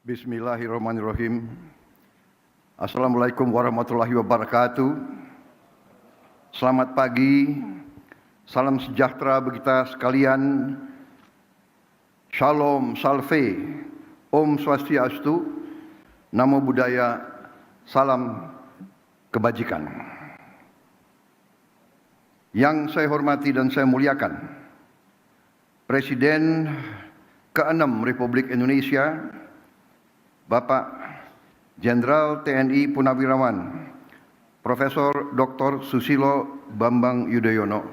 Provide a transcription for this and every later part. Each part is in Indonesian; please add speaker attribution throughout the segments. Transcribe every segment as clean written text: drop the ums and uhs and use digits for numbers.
Speaker 1: Bismillahirrahmanirrahim. Assalamualaikum warahmatullahi wabarakatuh. Selamat pagi, salam sejahtera bagi kita sekalian. Shalom, salve, Om Swastiastu, Namo Buddhaya, salam kebajikan. Yang saya hormati dan saya muliakan, Presiden ke-6 Republik Indonesia, Bapak Jenderal TNI Purnawirawan Profesor Dr. Susilo Bambang Yudhoyono.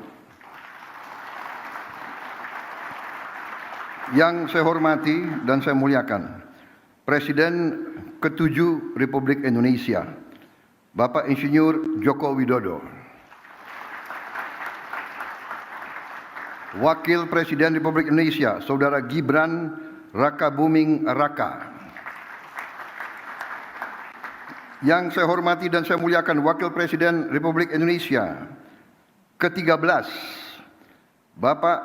Speaker 1: Yang saya hormati dan saya muliakan, Presiden ke-7 Republik Indonesia, Bapak Insinyur Joko Widodo. Wakil Presiden Republik Indonesia, Saudara Gibran Rakabuming Raka. Yang saya hormati dan saya muliakan, Wakil Presiden Republik Indonesia ke-13, Bapak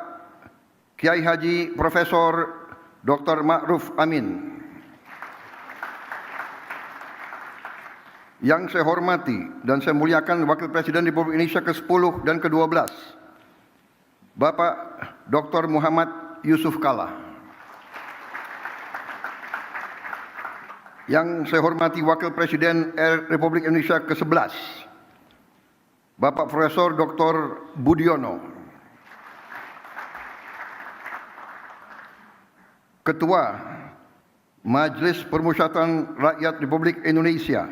Speaker 1: Kiai Haji Profesor Dr. Ma'ruf Amin. Yang saya hormati dan saya muliakan, Wakil Presiden Republik Indonesia ke-10 dan ke-12, Bapak Dr. Muhammad Yusuf Kalla. Yang saya hormati, Wakil Presiden Republik Indonesia ke-11, Bapak Profesor Dr. Budiono. Ketua Majelis Permusyawaratan Rakyat Republik Indonesia,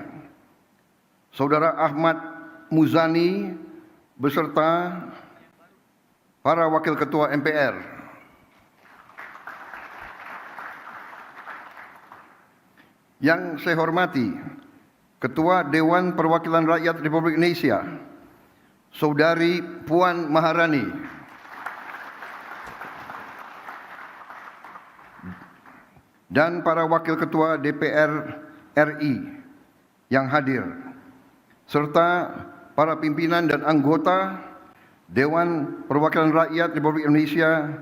Speaker 1: Saudara Ahmad Muzani beserta para Wakil Ketua MPR. Yang saya hormati, Ketua Dewan Perwakilan Rakyat Republik Indonesia, Saudari Puan Maharani. Dan para Wakil Ketua DPR RI yang hadir, serta para pimpinan dan anggota Dewan Perwakilan Rakyat Republik Indonesia,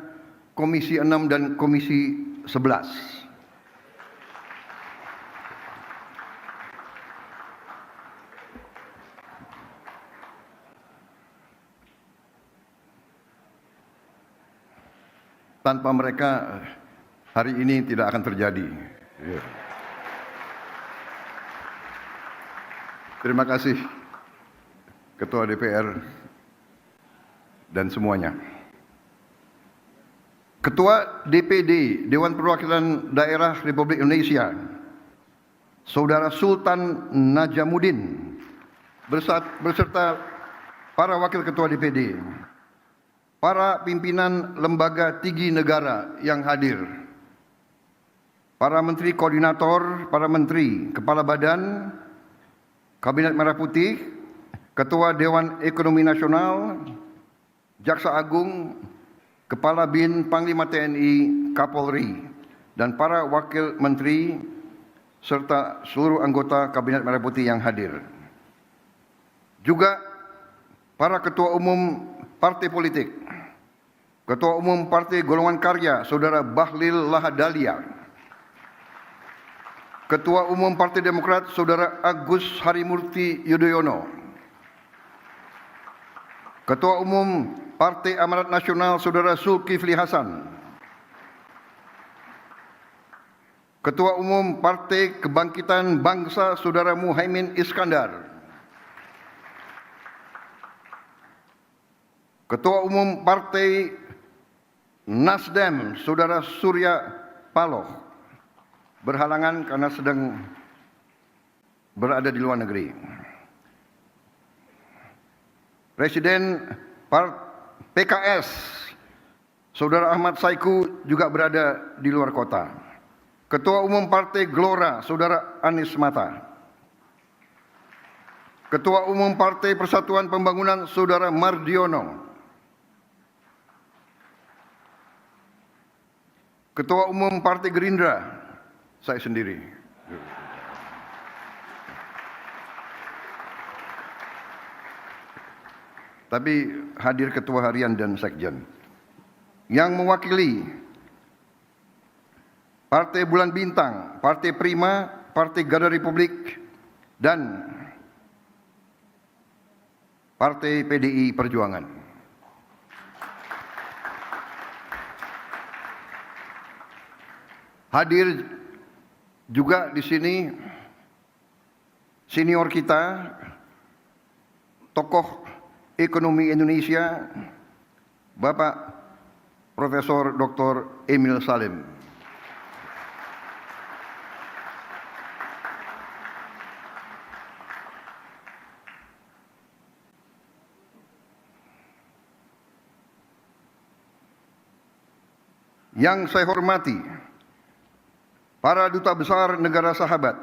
Speaker 1: Komisi 6 dan Komisi 11. Tanpa mereka, hari ini tidak akan terjadi. Terima kasih Ketua DPR dan semuanya. Ketua DPD Dewan Perwakilan Daerah Republik Indonesia, Saudara Sultan Najamuddin beserta para Wakil Ketua DPD, para pimpinan lembaga tinggi negara yang hadir, para menteri koordinator, para menteri, kepala badan, Kabinet Merah Putih, Ketua Dewan Ekonomi Nasional, Jaksa Agung, Kepala BIN, Panglima TNI, Kapolri, dan para wakil menteri, serta seluruh anggota Kabinet Merah Putih yang hadir. Juga para ketua umum partai politik, Ketua Umum Partai Golongan Karya, Saudara Bahlil Lahadalia. Ketua Umum Partai Demokrat, Saudara Agus Harimurti Yudhoyono. Ketua Umum Partai Amanat Nasional, Saudara Zulkifli Hasan. Ketua Umum Partai Kebangkitan Bangsa, Saudara Muhaimin Iskandar. Ketua Umum Partai Nasdem, Saudara Surya Paloh, berhalangan karena sedang berada di luar negeri. Presiden PKS, Saudara Ahmad Saiku, juga berada di luar kota. Ketua Umum Partai Gelora, Saudara Anies Mata. Ketua Umum Partai Persatuan Pembangunan, Saudara Mardiono. Ketua Umum Partai Gerindra, saya sendiri. Tapi hadir Ketua Harian dan Sekjen. Yang mewakili Partai Bulan Bintang, Partai Prima, Partai Garda Republik, dan Partai PDI Perjuangan. Hadir juga di sini senior kita, tokoh ekonomi Indonesia, Bapak Profesor Dr. Emil Salim. Yang saya hormati para duta besar negara sahabat.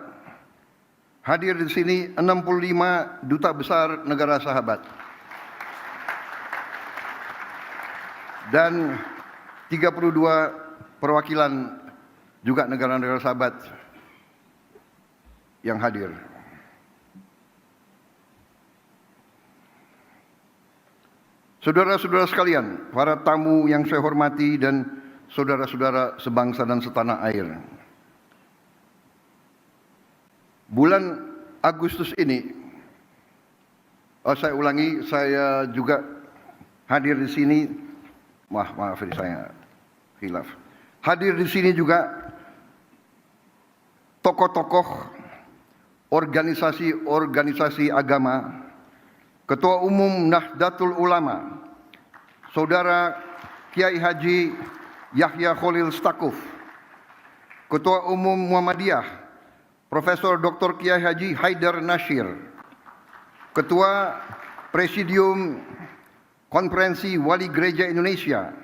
Speaker 1: Hadir di sini 65 duta besar negara sahabat. Dan 32 perwakilan juga negara-negara sahabat yang hadir. Saudara-saudara sekalian, para tamu yang saya hormati dan saudara-saudara sebangsa dan setanah air. Bulan Agustus ini, saya ulangi, saya juga hadir di sini. Maaf ini saya khilaf. Hadir di sini juga tokoh-tokoh organisasi agama, Ketua Umum Nahdlatul Ulama, Saudara Kiai Haji Yahya Khalil Stakuf, Ketua Umum Muhammadiyah, Profesor Dr. Kiai Haji Haidar Nasir, Ketua Presidium Konferensi Wali Gereja Indonesia,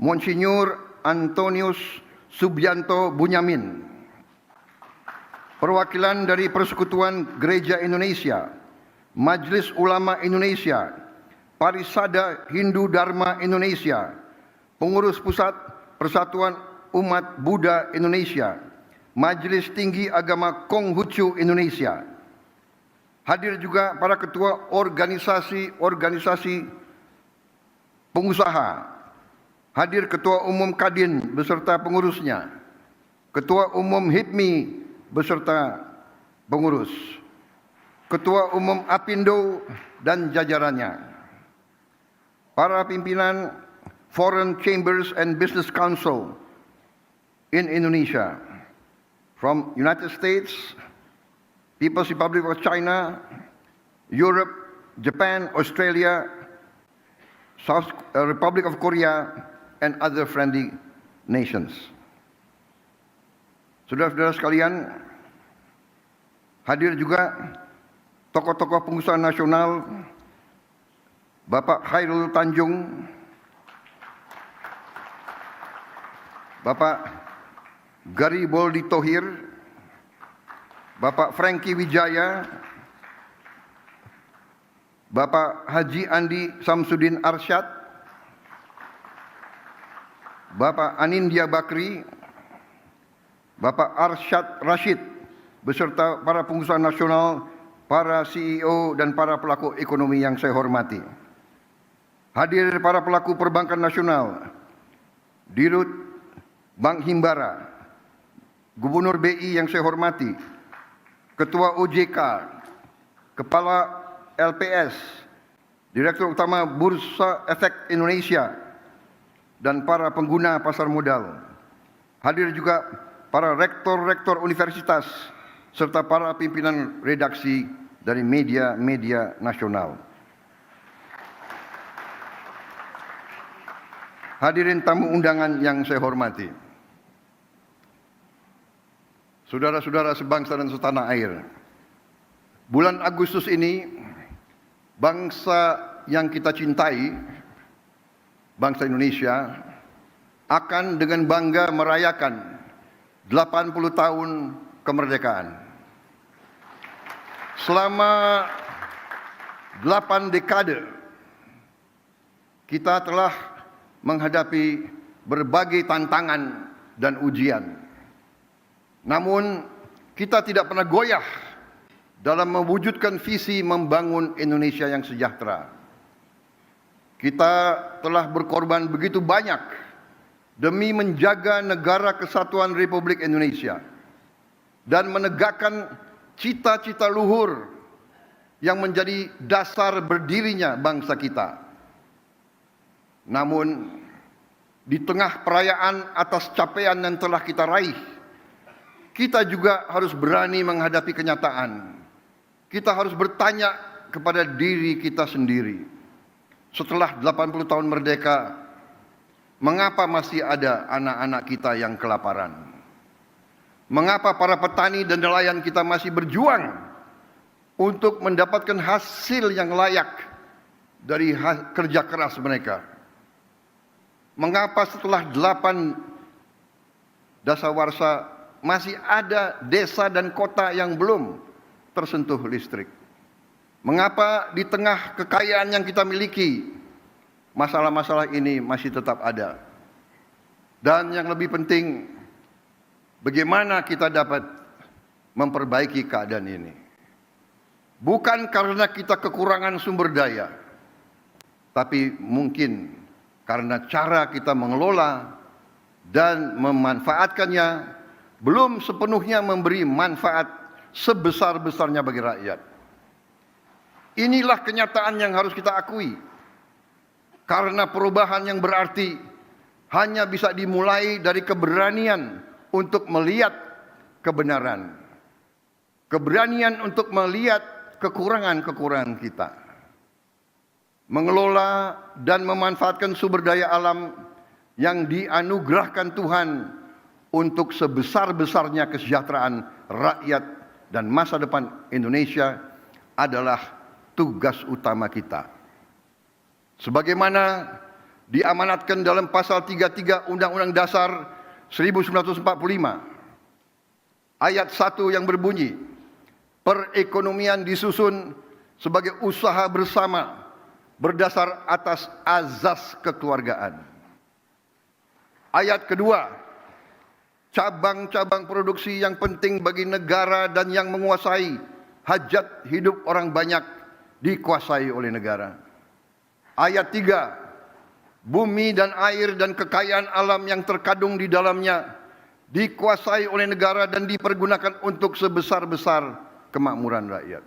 Speaker 1: Monsinyur Antonius Subianto Bunyamin, perwakilan dari Persekutuan Gereja Indonesia, Majelis Ulama Indonesia, Parisada Hindu Dharma Indonesia, Pengurus Pusat Persatuan Umat Buddha Indonesia, Majelis Tinggi Agama Konghucu Indonesia. Hadir juga para ketua organisasi pengusaha. Hadir Ketua Umum Kadin beserta pengurusnya, Ketua Umum HIPMI beserta pengurus, Ketua Umum Apindo dan jajarannya, para pimpinan Foreign Chambers and Business Council in Indonesia, from United States, People's Republic of China, Europe, Japan, Australia, South Republic of Korea, and other friendly nations. Saudara-saudara sekalian, hadir juga tokoh-tokoh pengusaha nasional, Bapak Khairul Tanjung, Bapak Gariboldi Thohir, Bapak Franky Wijaya, Bapak Haji Andi Samsudin Arsyad, Bapak Anindya Bakri, Bapak Arsyad Rashid, beserta para pengusaha nasional, para CEO dan para pelaku ekonomi yang saya hormati. Hadir para pelaku perbankan nasional, Dirut Bank Himbara, Gubernur BI yang saya hormati, Ketua OJK, Kepala LPS, Direktur Utama Bursa Efek Indonesia, dan para pengguna pasar modal. Hadir juga para rektor-rektor universitas, serta para pimpinan redaksi dari media-media nasional. Hadirin tamu undangan yang saya hormati, saudara-saudara sebangsa dan setanah air. Bulan Agustus ini, bangsa yang kita cintai, bangsa Indonesia, akan dengan bangga merayakan 80 tahun kemerdekaan. Selama 8 dekade, kita telah menghadapi berbagai tantangan dan ujian. Namun, kita tidak pernah goyah dalam mewujudkan visi membangun Indonesia yang sejahtera. Kita telah berkorban begitu banyak demi menjaga negara kesatuan Republik Indonesia dan menegakkan cita-cita luhur yang menjadi dasar berdirinya bangsa kita. Namun, di tengah perayaan atas capaian yang telah kita raih, kita juga harus berani menghadapi kenyataan. Kita harus bertanya kepada diri kita sendiri. Setelah 80 tahun merdeka, mengapa masih ada anak-anak kita yang kelaparan? Mengapa para petani dan nelayan kita masih berjuang untuk mendapatkan hasil yang layak dari kerja keras mereka? Mengapa setelah 8 dasawarsa masih ada desa dan kota yang belum tersentuh listrik? Mengapa di tengah kekayaan yang kita miliki, masalah-masalah ini masih tetap ada? Dan yang lebih penting, bagaimana kita dapat memperbaiki keadaan ini? Bukan karena kita kekurangan sumber daya, tapi mungkin karena cara kita mengelola dan memanfaatkannya belum sepenuhnya memberi manfaat sebesar-besarnya bagi rakyat. Inilah kenyataan yang harus kita akui. Karena perubahan yang berarti hanya bisa dimulai dari keberanian untuk melihat kebenaran. Keberanian untuk melihat kekurangan-kekurangan kita. Mengelola dan memanfaatkan sumber daya alam yang dianugerahkan Tuhan untuk sebesar-besarnya kesejahteraan rakyat dan masa depan Indonesia adalah tugas utama kita. Sebagaimana diamanatkan dalam pasal 33 Undang-Undang Dasar 1945 ayat 1 yang berbunyi, perekonomian disusun sebagai usaha bersama berdasar atas azas kekeluargaan. Ayat kedua, cabang-cabang produksi yang penting bagi negara dan yang menguasai hajat hidup orang banyak dikuasai oleh negara. Ayat 3, bumi dan air dan kekayaan alam yang terkandung di dalamnya dikuasai oleh negara dan dipergunakan untuk sebesar-besar kemakmuran rakyat.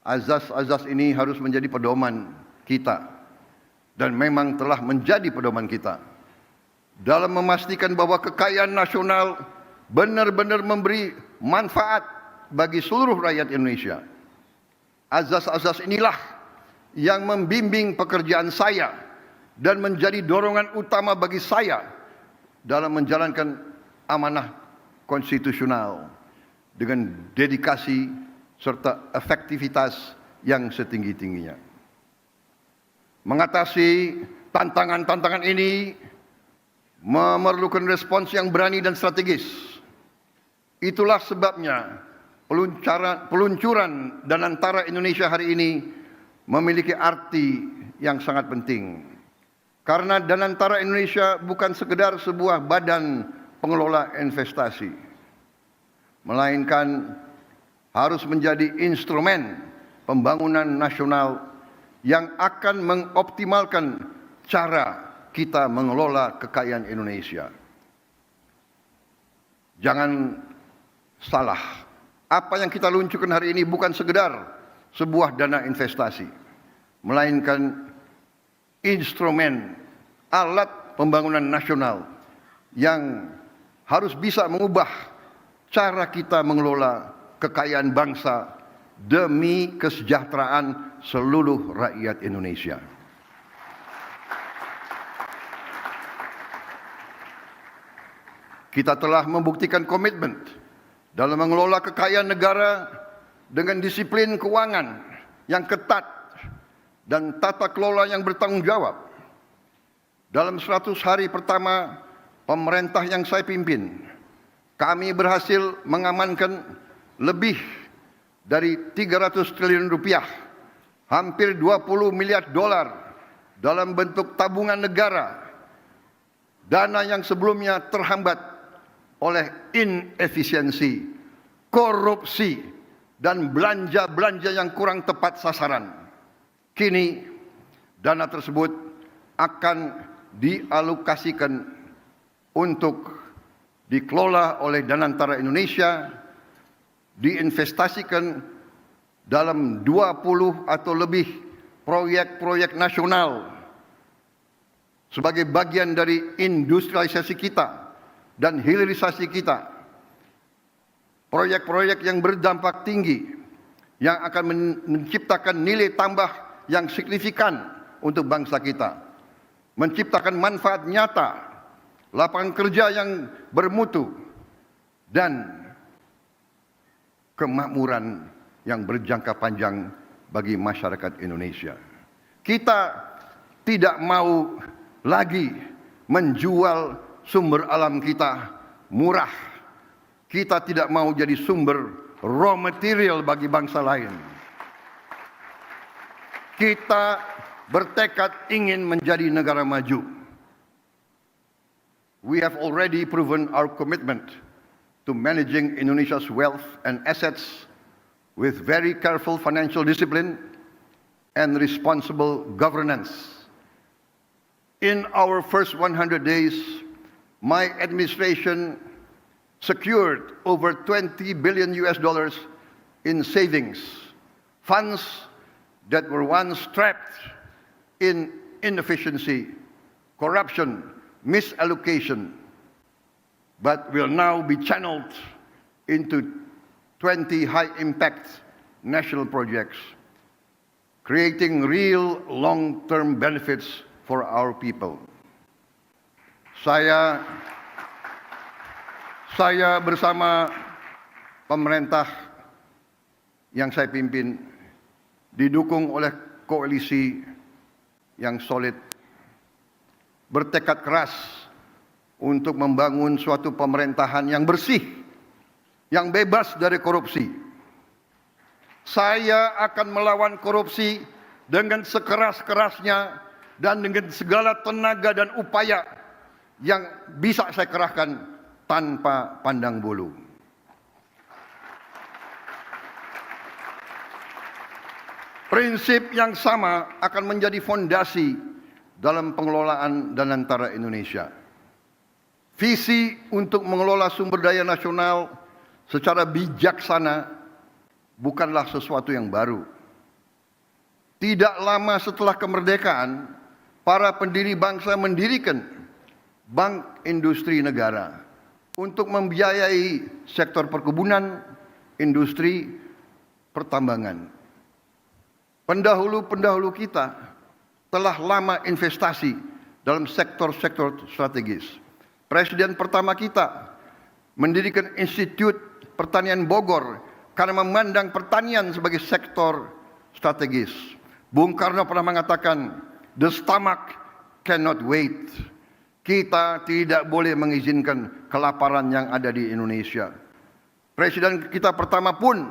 Speaker 1: Azas-azas ini harus menjadi pedoman kita dan memang telah menjadi pedoman kita dalam memastikan bahwa kekayaan nasional benar-benar memberi manfaat bagi seluruh rakyat Indonesia. Azas-azas inilah yang membimbing pekerjaan saya dan menjadi dorongan utama bagi saya dalam menjalankan amanah konstitusional dengan dedikasi serta efektivitas yang setinggi-tingginya. Mengatasi tantangan-tantangan ini memerlukan respons yang berani dan strategis. Itulah sebabnya peluncuran Danantara Indonesia hari ini memiliki arti yang sangat penting. Karena Danantara Indonesia bukan sekedar sebuah badan pengelola investasi, melainkan harus menjadi instrumen pembangunan nasional yang akan mengoptimalkan cara kita mengelola kekayaan Indonesia. Jangan salah, apa yang kita luncurkan hari ini bukan sekedar sebuah dana investasi, melainkan instrumen alat pembangunan nasional yang harus bisa mengubah cara kita mengelola kekayaan bangsa demi kesejahteraan seluruh rakyat Indonesia. Kita telah membuktikan komitmen dalam mengelola kekayaan negara dengan disiplin keuangan yang ketat dan tata kelola yang bertanggung jawab. Dalam 100 hari pertama pemerintah yang saya pimpin, kami berhasil mengamankan lebih dari 300 triliun rupiah, hampir 20 miliar dolar dalam bentuk tabungan negara, dana yang sebelumnya terhambat oleh inefisiensi, korupsi, dan belanja-belanja yang kurang tepat sasaran. Kini dana tersebut akan dialokasikan untuk dikelola oleh Danantara Indonesia, diinvestasikan dalam 20 atau lebih proyek-proyek nasional sebagai bagian dari industrialisasi kita dan hilirisasi kita. Proyek-proyek yang berdampak tinggi yang akan menciptakan nilai tambah yang signifikan untuk bangsa kita, menciptakan manfaat nyata, lapangan kerja yang bermutu, dan kemakmuran yang berjangka panjang bagi masyarakat Indonesia. Kita tidak mau lagi menjual sumber alam kita murah. Kita tidak mau jadi sumber raw material bagi bangsa lain. Kita bertekad ingin menjadi negara maju. We have already proven our commitment to managing Indonesia's wealth and assets with very careful financial discipline and responsible governance. In our first 100 days, my administration secured over $20 billion in savings, funds that were once trapped in inefficiency, corruption, misallocation, but will now be channeled into 20 high-impact national projects, creating real long-term benefits for our people. Saya bersama pemerintah yang saya pimpin didukung oleh koalisi yang solid, bertekad keras untuk membangun suatu pemerintahan yang bersih, yang bebas dari korupsi. Saya akan melawan korupsi dengan sekeras-kerasnya dan dengan segala tenaga dan upaya yang bisa saya kerahkan tanpa pandang bulu. Prinsip yang sama akan menjadi fondasi dalam pengelolaan Danantara Indonesia. Visi untuk mengelola sumber daya nasional secara bijaksana bukanlah sesuatu yang baru. Tidak lama setelah kemerdekaan, para pendiri bangsa mendirikan Bank Industri Negara untuk membiayai sektor perkebunan, industri, pertambangan. Pendahulu-pendahulu kita telah lama investasi dalam sektor-sektor strategis. Presiden pertama kita mendirikan Institut Pertanian Bogor karena memandang pertanian sebagai sektor strategis. Bung Karno pernah mengatakan, "The stomach cannot wait." Kita tidak boleh mengizinkan kelaparan yang ada di Indonesia. Presiden kita pertama pun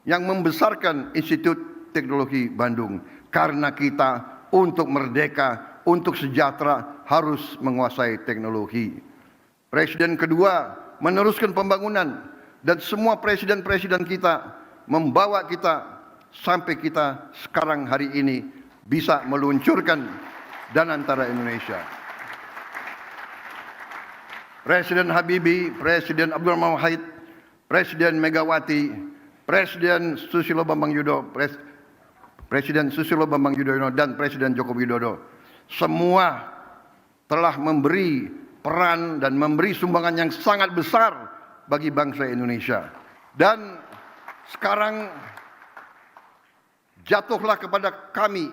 Speaker 1: yang membesarkan Institut Teknologi Bandung karena kita untuk merdeka, untuk sejahtera harus menguasai teknologi. Presiden kedua meneruskan pembangunan dan semua presiden-presiden kita membawa kita sampai kita sekarang hari ini bisa meluncurkan Danantara Indonesia. Presiden Habibie, Presiden Abdurrahman Wahid, Presiden Megawati, Presiden Susilo Bambang Yudhoyono, Presiden Susilo Bambang Yudhoyono dan Presiden Joko Widodo semua telah memberi peran dan memberi sumbangan yang sangat besar bagi bangsa Indonesia. Dan sekarang jatuhlah kepada kami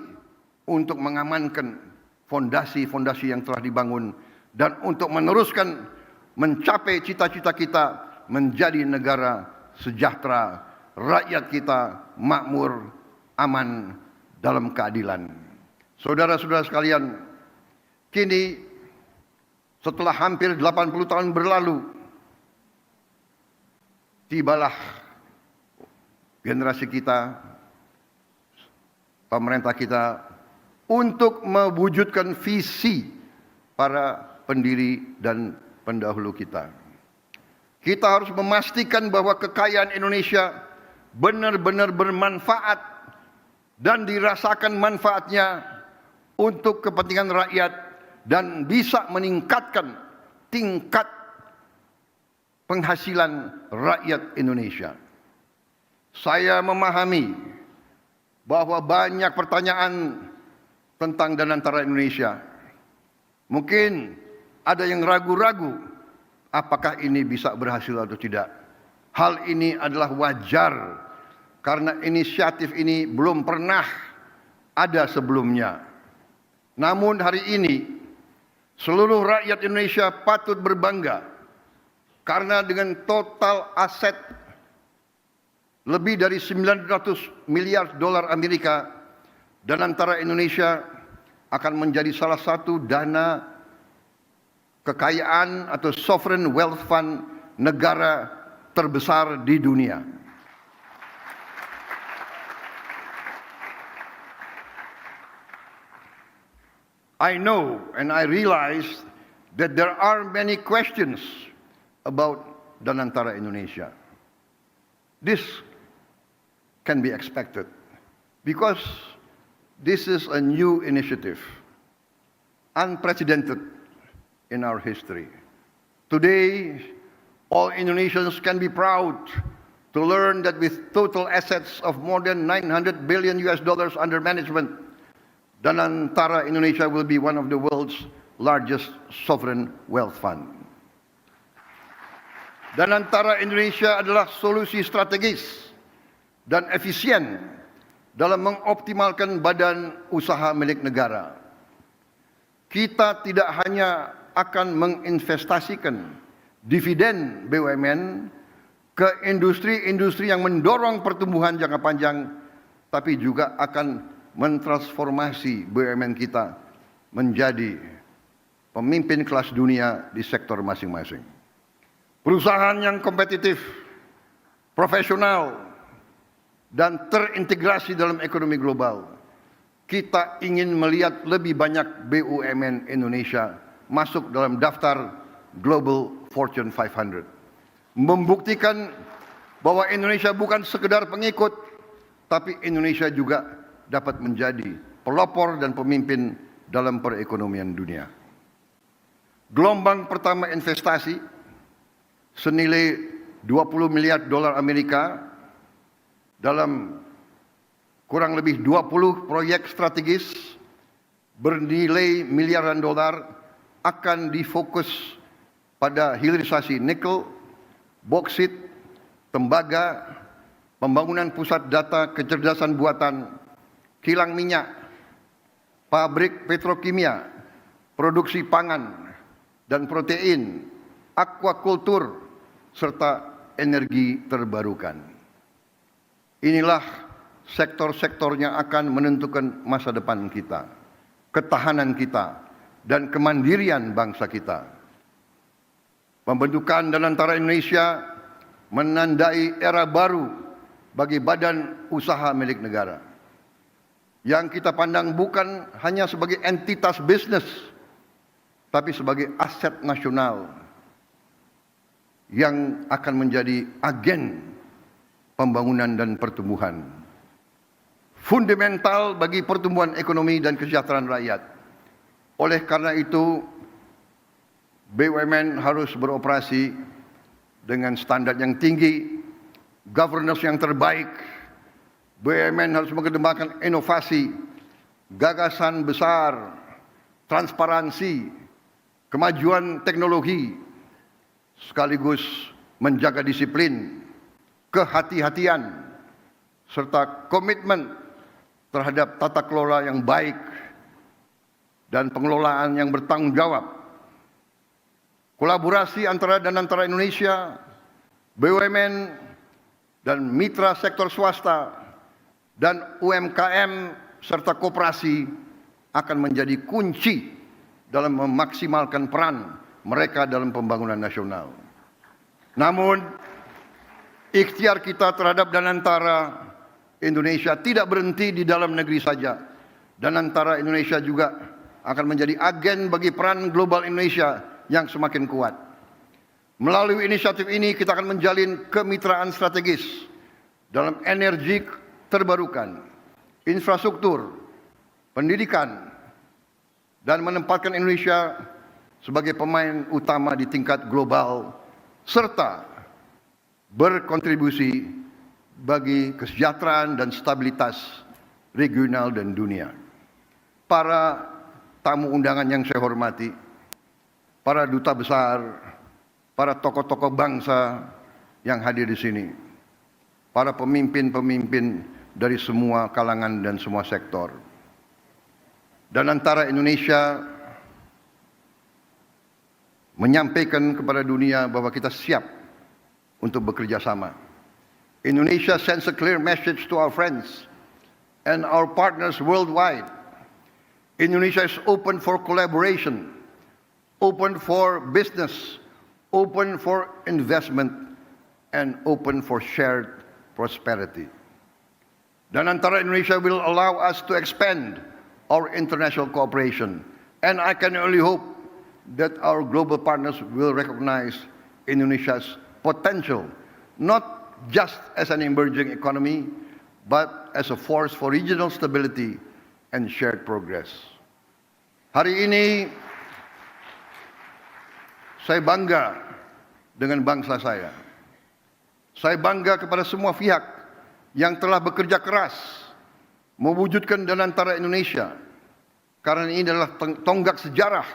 Speaker 1: untuk mengamankan fondasi-fondasi yang telah dibangun dan untuk meneruskan mencapai cita-cita kita menjadi negara sejahtera, rakyat kita makmur, aman dalam keadilan. Saudara-saudara sekalian, kini setelah hampir 80 tahun berlalu, tibalah generasi kita, pemerintah kita untuk mewujudkan visi para pendiri dan pendahulu kita. Kita harus memastikan bahwa kekayaan Indonesia benar-benar bermanfaat dan dirasakan manfaatnya untuk kepentingan rakyat dan bisa meningkatkan tingkat penghasilan rakyat Indonesia. Saya memahami bahwa banyak pertanyaan tentang Danantara Indonesia. Mungkin ada yang ragu-ragu apakah ini bisa berhasil atau tidak. Hal ini adalah wajar karena inisiatif ini belum pernah ada sebelumnya. Namun hari ini seluruh rakyat Indonesia patut berbangga karena dengan total aset lebih dari 900 miliar dolar Amerika, Danantara Indonesia akan menjadi salah satu dana kekayaan atau sovereign wealth fund negara terbesar di dunia. I know and I realize that there are many questions about Danantara Indonesia. This can be expected because this is a new initiative, unprecedented in our history. Today, all Indonesians can be proud to learn that with total assets of more than $900 billion under management, Danantara Indonesia will be one of the world's largest sovereign wealth fund. Danantara Indonesia adalah solusi strategis dan efisien dalam mengoptimalkan badan usaha milik negara. Kita tidak hanya akan menginvestasikan dividen BUMN ke industri-industri yang mendorong pertumbuhan jangka panjang, tapi juga akan mentransformasi BUMN kita menjadi pemimpin kelas dunia di sektor masing-masing. Perusahaan yang kompetitif, profesional, dan terintegrasi dalam ekonomi global. Kita ingin melihat lebih banyak BUMN Indonesia masuk dalam daftar Global Fortune 500. Membuktikan bahwa Indonesia bukan sekedar pengikut, tapi Indonesia juga dapat menjadi pelopor dan pemimpin dalam perekonomian dunia. Gelombang pertama investasi senilai 20 miliar dolar Amerika dalam kurang lebih 20 proyek strategis bernilai miliaran dolar akan difokus pada hilirisasi nikel, boksit, tembaga, pembangunan pusat data kecerdasan buatan, kilang minyak, pabrik petrokimia, produksi pangan dan protein, aquakultur, serta energi terbarukan. Inilah sektor-sektor yang akan menentukan masa depan kita, ketahanan kita, dan kemandirian bangsa kita. Pembentukan Danantara Indonesia menandai era baru bagi badan usaha milik negara, yang kita pandang bukan hanya sebagai entitas bisnis, tapi sebagai aset nasional yang akan menjadi agen pembangunan dan pertumbuhan. Fundamental bagi pertumbuhan ekonomi dan kesejahteraan rakyat. Oleh karena itu, BUMN harus beroperasi dengan standar yang tinggi, governance yang terbaik. BUMN harus mengedepankan inovasi, gagasan besar, transparansi, kemajuan teknologi, sekaligus menjaga disiplin, kehati-hatian, serta komitmen terhadap tata kelola yang baik dan pengelolaan yang bertanggung jawab. Kolaborasi antara Danantara Indonesia, BUMN, dan mitra sektor swasta, dan UMKM serta koperasi akan menjadi kunci dalam memaksimalkan peran mereka dalam pembangunan nasional. Namun, ikhtiar kita terhadap Danantara Indonesia tidak berhenti di dalam negeri saja. Danantara Indonesia juga akan menjadi agen bagi peran global Indonesia yang semakin kuat. Melalui inisiatif ini kita akan menjalin kemitraan strategis dalam energi terbarukan, infrastruktur, pendidikan, dan menempatkan Indonesia sebagai pemain utama di tingkat global serta berkontribusi bagi kesejahteraan dan stabilitas regional dan dunia. Para tamu undangan yang saya hormati, para duta besar, para tokoh-tokoh bangsa yang hadir di sini, para pemimpin-pemimpin dari semua kalangan dan semua sektor. Dan antara Indonesia menyampaikan kepada dunia bahwa kita siap untuk bekerja sama. Indonesia sends a clear message to our friends and our partners worldwide. Indonesia is open for collaboration, open for business, open for investment, and open for shared prosperity. Dan antara Indonesia will allow us to expand our international cooperation. And I can only hope that our global partners will recognize Indonesia's potential, not just as an emerging economy, but as a force for regional stability and shared progress. Hari ini saya bangga dengan bangsa saya. Saya bangga kepada semua pihak yang telah bekerja keras mewujudkan Danantara Indonesia, karena ini adalah tonggak sejarah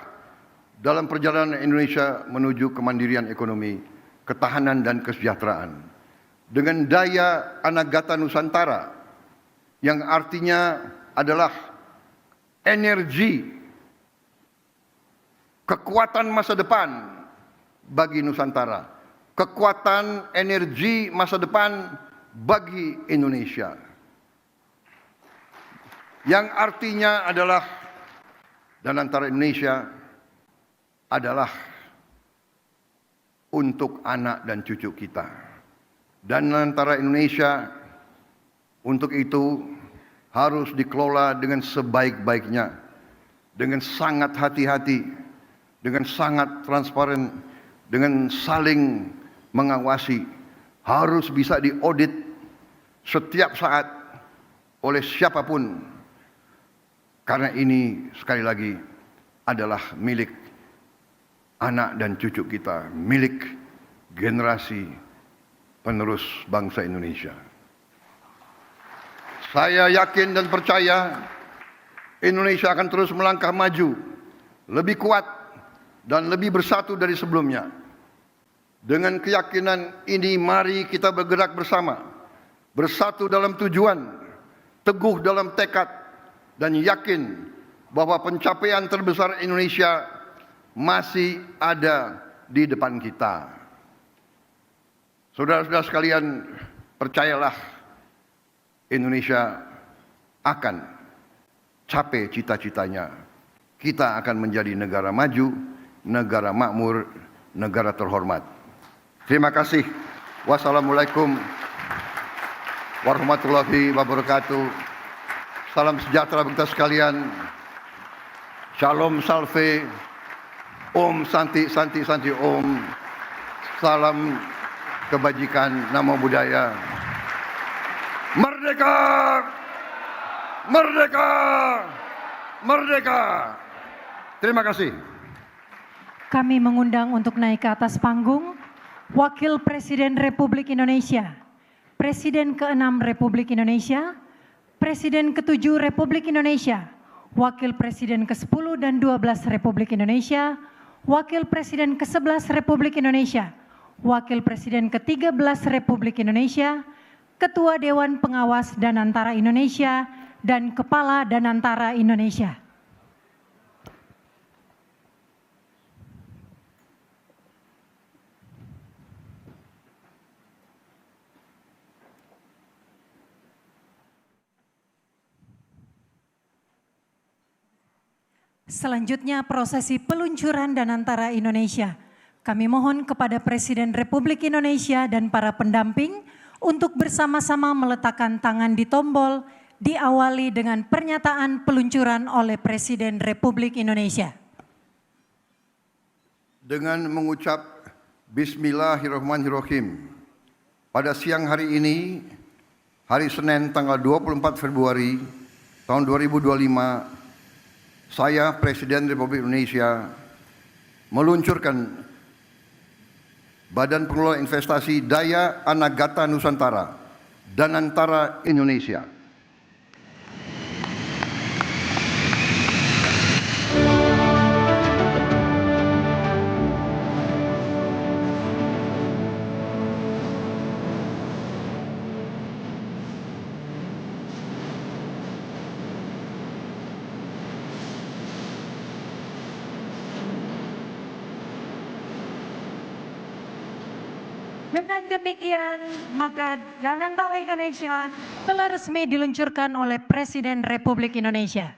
Speaker 1: dalam perjalanan Indonesia menuju kemandirian ekonomi, ketahanan dan kesejahteraan. Dengan daya Anagata Nusantara yang artinya adalah energi, kekuatan masa depan bagi Nusantara, kekuatan energi masa depan bagi Indonesia. Yang artinya adalah Danantara Indonesia adalah untuk anak dan cucu kita. Danantara Indonesia untuk itu harus dikelola dengan sebaik-baiknya, dengan sangat hati-hati, dengan sangat transparan, dengan saling mengawasi, harus bisa diaudit setiap saat oleh siapapun. Karena ini sekali lagi adalah milik anak dan cucu kita, milik generasi penerus bangsa Indonesia. Saya yakin dan percaya Indonesia akan terus melangkah maju, lebih kuat dan lebih bersatu dari sebelumnya. Dengan keyakinan ini, mari kita bergerak bersama, bersatu dalam tujuan, teguh dalam tekad, dan yakin bahwa pencapaian terbesar Indonesia masih ada di depan kita. Saudara-saudara sekalian, percayalah, Indonesia akan capai cita-citanya. Kita akan menjadi negara maju, negara makmur, negara terhormat. Terima kasih. Wassalamualaikum warahmatullahi wabarakatuh. Salam sejahtera bagi kita sekalian. Shalom salve. Om Santi Santi Santi Om. Salam kebajikan, namo buddhaya. Merdeka! Merdeka! Merdeka! Terima kasih.
Speaker 2: Kami mengundang untuk naik ke atas panggung Wakil Presiden Republik Indonesia, Presiden ke-6 Republik Indonesia, Presiden ke-7 Republik Indonesia, Wakil Presiden ke-10 dan 12 Republik Indonesia, Wakil Presiden ke-11 Republik Indonesia, Wakil Presiden ke-13 Republik Indonesia, Ketua Dewan Pengawas Danantara Indonesia, dan Kepala Danantara Indonesia. Selanjutnya prosesi peluncuran Danantara Indonesia. Kami mohon kepada Presiden Republik Indonesia dan para pendamping untuk bersama-sama meletakkan tangan di tombol, diawali dengan pernyataan peluncuran oleh Presiden Republik Indonesia.
Speaker 1: Dengan mengucap Bismillahirrahmanirrahim, pada siang hari ini, hari Senin tanggal 24 Februari tahun 2025, saya Presiden Republik Indonesia meluncurkan Badan Pengelola Investasi Daya Anagata Nusantara, Danantara Indonesia.
Speaker 2: Dengan demikian, maka Danantara Indonesia telah resmi diluncurkan oleh Presiden Republik Indonesia.